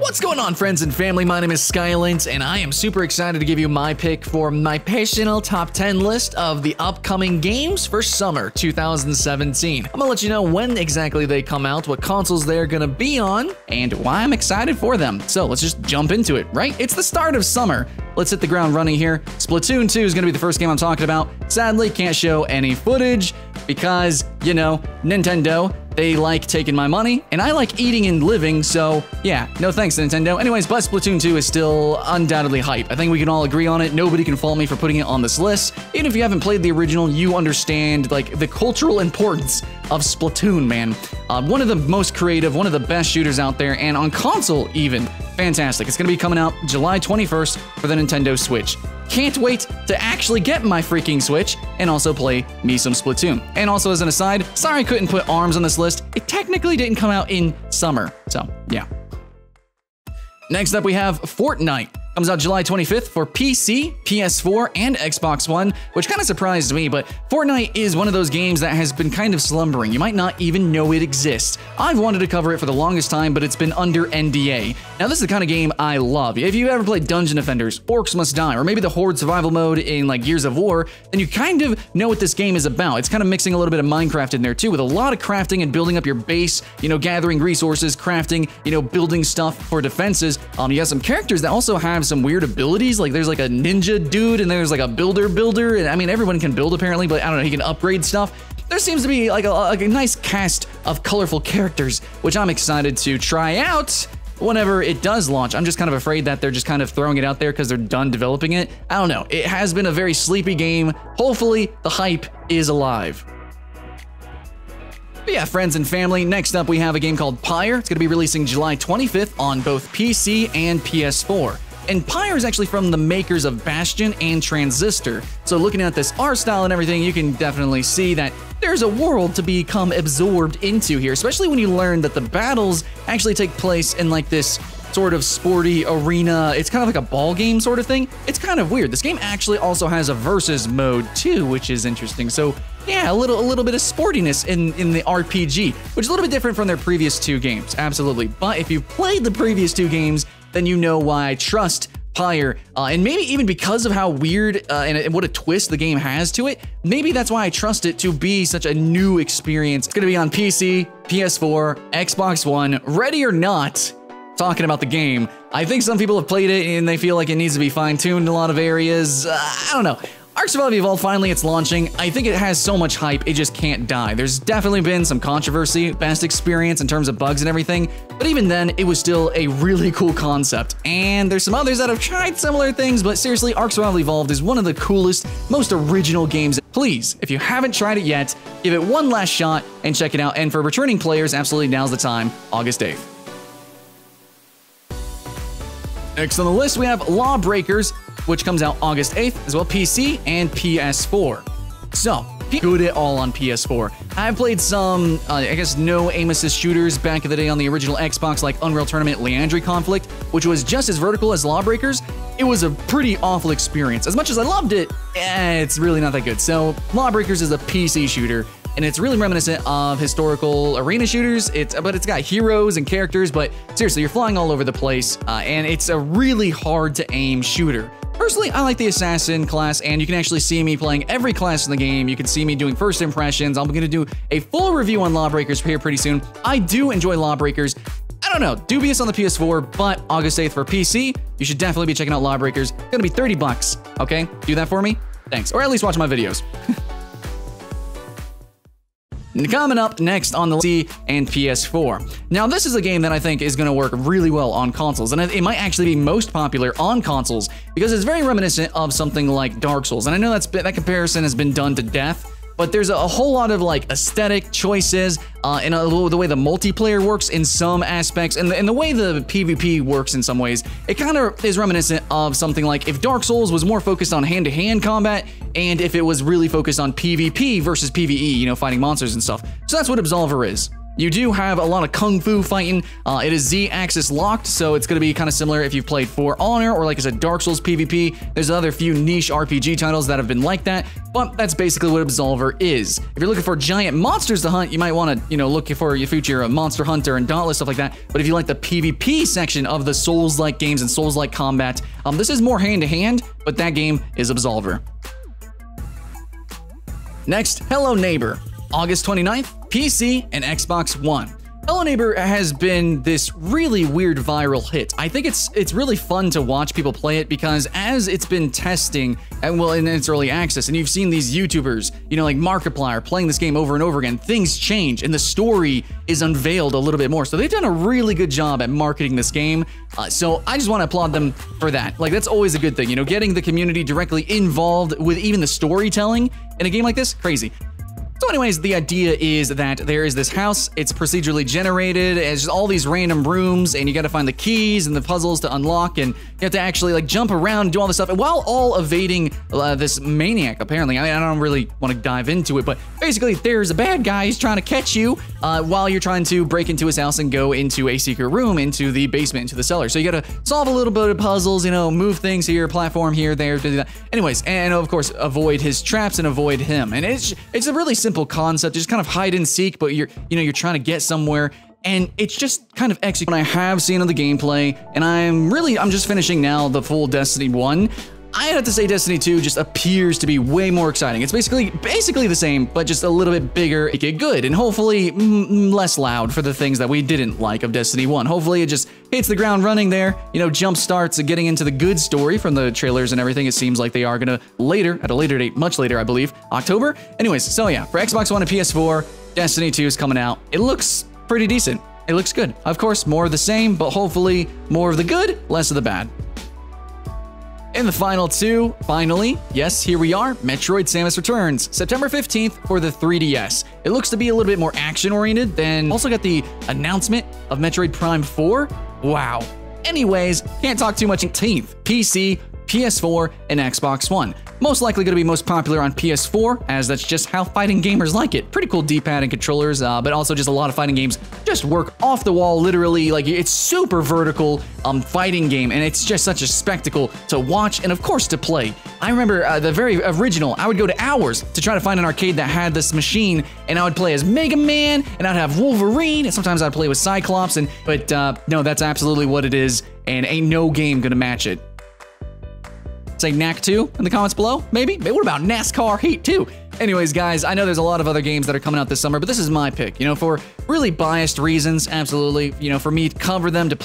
What's going on, friends and family? My name is Skylint, and I am super excited to give you my pick for my personal top 10 list of the upcoming games for summer 2017. I'm gonna let you know when exactly they come out, what consoles they're gonna be on, and why I'm excited for them. So let's just jump into it, right? It's the start of summer. Let's hit the ground running here. Splatoon 2 is gonna be the first game I'm talking about. Sadly, can't show any footage because, you know, Nintendo, they like taking my money, and I like eating and living, so yeah, no thanks, Nintendo. Anyways, but Splatoon 2 is still undoubtedly hype. I think we can all agree on it. Nobody can fault me for putting it on this list. Even if you haven't played the original, you understand, like, the cultural importance of Splatoon, man. One of the most creative, one of the best shooters out there, and on console even. Fantastic. It's gonna be coming out July 21st for the Nintendo Switch. Can't wait to actually get my freaking Switch and also play me some Splatoon. And also, as an aside, sorry I couldn't put ARMS on this list. It technically didn't come out in summer, so yeah. Next up, we have Fortnite. Comes out July 25th for PC, PS4, and Xbox One, which kind of surprised me, but Fortnite is one of those games that has been kind of slumbering. You might not even know it exists. I've wanted to cover it for the longest time, but it's been under NDA. Now, this is the kind of game I love. If you ever played Dungeon Defenders, Orcs Must Die, or maybe the Horde survival mode in like Gears of War, then you kind of know what this game is about. It's kind of mixing a little bit of Minecraft in there too, with a lot of crafting and building up your base, you know, gathering resources, crafting, you know, building stuff for defenses. You got some characters that also have some weird abilities, like there's like a ninja dude and there's like a builder, and I mean everyone can build apparently, but I don't know, he can upgrade stuff. There seems to be like a nice cast of colorful characters, which I'm excited to try out whenever it does launch. I'm just kind of afraid that they're just kind of throwing it out there because they're done developing it. I don't know, it has been a very sleepy game. Hopefully the hype is alive. But yeah, friends and family, next up we have a game called Pyre. It's going to be releasing July 25th on both PC and PS4. And Pyre is actually from the makers of Bastion and Transistor. So looking at this art style and everything, you can definitely see that there's a world to become absorbed into here, especially when you learn that the battles actually take place in like this sort of sporty arena. It's kind of like a ball game sort of thing. It's kind of weird. This game actually also has a versus mode too, which is interesting. So yeah, a little bit of sportiness in the RPG, which is a little bit different from their previous two games, absolutely. But if you've played the previous two games, then you know why I trust Pyre, and maybe even because of how weird and what a twist the game has to it, maybe that's why I trust it to be such a new experience. It's gonna be on PC, PS4, Xbox One, ready or not. Talking about the game, I think some people have played it and they feel like it needs to be fine-tuned in a lot of areas. I don't know. Ark Survival Evolved, finally it's launching. I think it has so much hype, it just can't die. There's definitely been some controversy, past experience in terms of bugs and everything, but even then, it was still a really cool concept. And there's some others that have tried similar things, but seriously, Ark Survival Evolved is one of the coolest, most original games. Please, if you haven't tried it yet, give it one last shot and check it out. And for returning players, absolutely now's the time, August 8th. Next on the list, we have Lawbreakers, which comes out August 8th, as well PC and PS4. So, good at all on PS4. I've played some, I guess, no aim assist shooters back in the day on the original Xbox, like Unreal Tournament Leandry Conflict, which was just as vertical as Lawbreakers. It was a pretty awful experience. As much as I loved it, it's really not that good. So, Lawbreakers is a PC shooter, and it's really reminiscent of historical arena shooters. But it's got heroes and characters, but seriously, you're flying all over the place, and it's a really hard to aim shooter. Personally, I like the Assassin class, and you can actually see me playing every class in the game. You can see me doing first impressions. I'm going to do a full review on Lawbreakers here pretty soon. I do enjoy Lawbreakers. I don't know, dubious on the PS4, but August 8th for PC, you should definitely be checking out Lawbreakers. It's gonna be 30 bucks, okay? Do that for me? Thanks, or at least watch my videos. Coming up next on the PC and PS4. Now, this is a game that I think is going to work really well on consoles, and it might actually be most popular on consoles because it's very reminiscent of something like Dark Souls. And I know that comparison has been done to death, but there's a whole lot of like aesthetic choices and the way the multiplayer works in some aspects, and the way the PvP works in some ways. It kind of is reminiscent of something like if Dark Souls was more focused on hand-to-hand combat, and if it was really focused on PvP versus PvE, you know, fighting monsters and stuff. So that's what Absolver is. You do have a lot of kung fu fighting. It is Z-axis locked, so it's going to be kind of similar if you've played For Honor or like I said, Dark Souls PvP. There's other few niche RPG titles that have been like that, but that's basically what Absolver is. If you're looking for giant monsters to hunt, you might want to, look for your future Monster Hunter and Dauntless, stuff like that. But if you like the PvP section of the Souls-like games and Souls-like combat, this is more hand-to-hand, but that game is Absolver. Next, Hello Neighbor. August 29th, PC and Xbox One. Hello Neighbor has been this really weird viral hit. I think it's really fun to watch people play it because as it's been testing, and well, in its early access, and you've seen these YouTubers, like Markiplier playing this game over and over again, things change and the story is unveiled a little bit more. So they've done a really good job at marketing this game. So I just want to applaud them for that. Like, that's always a good thing, getting the community directly involved with even the storytelling in a game like this, crazy. So anyways, the idea is that there is this house, it's procedurally generated, it's just all these random rooms, and you gotta find the keys and the puzzles to unlock, and you have to actually like jump around and do all this stuff, while all evading this maniac, apparently. I mean, I don't really want to dive into it, but basically there's a bad guy, he's trying to catch you while you're trying to break into his house and go into a secret room, into the basement, into the cellar. So you gotta solve a little bit of puzzles, move things here, platform here, there, do that. Anyways, and of course, avoid his traps and avoid him. And it's a really simple concept, just kind of hide and seek, but you're trying to get somewhere, and it's just kind of executed. I have seen on the gameplay, and I'm just finishing now the full Destiny 1. I have to say Destiny 2 just appears to be way more exciting. It's basically the same, but just a little bit bigger, it get good, and hopefully less loud for the things that we didn't like of Destiny 1. Hopefully it just hits the ground running there, jump starts getting into the good story from the trailers and everything. It seems like they are gonna at a later date, much later, I believe, October. Anyways, so yeah, for Xbox One and PS4, Destiny 2 is coming out. It looks pretty decent. It looks good. Of course, more of the same, but hopefully more of the good, less of the bad. In the final two, finally, yes, here we are, Metroid Samus Returns, September 15th for the 3DS. It looks to be a little bit more action-oriented than, also got the announcement of Metroid Prime 4. Wow. Anyways, can't talk too much. 18th, PC, PS4, and Xbox One. Most likely going to be most popular on PS4, as that's just how fighting gamers like it. Pretty cool D-pad and controllers, but also just a lot of fighting games just work off the wall, literally. Like, it's super vertical fighting game, and it's just such a spectacle to watch and, of course, to play. I remember the very original, I would go to hours to try to find an arcade that had this machine, and I would play as Mega Man, and I'd have Wolverine, and sometimes I'd play with Cyclops, but no, that's absolutely what it is, and ain't no game gonna match it. Say Knack 2 in the comments below, maybe? What about NASCAR Heat 2? Anyways, guys, I know there's a lot of other games that are coming out this summer, but this is my pick, for really biased reasons, absolutely, for me to cover them, to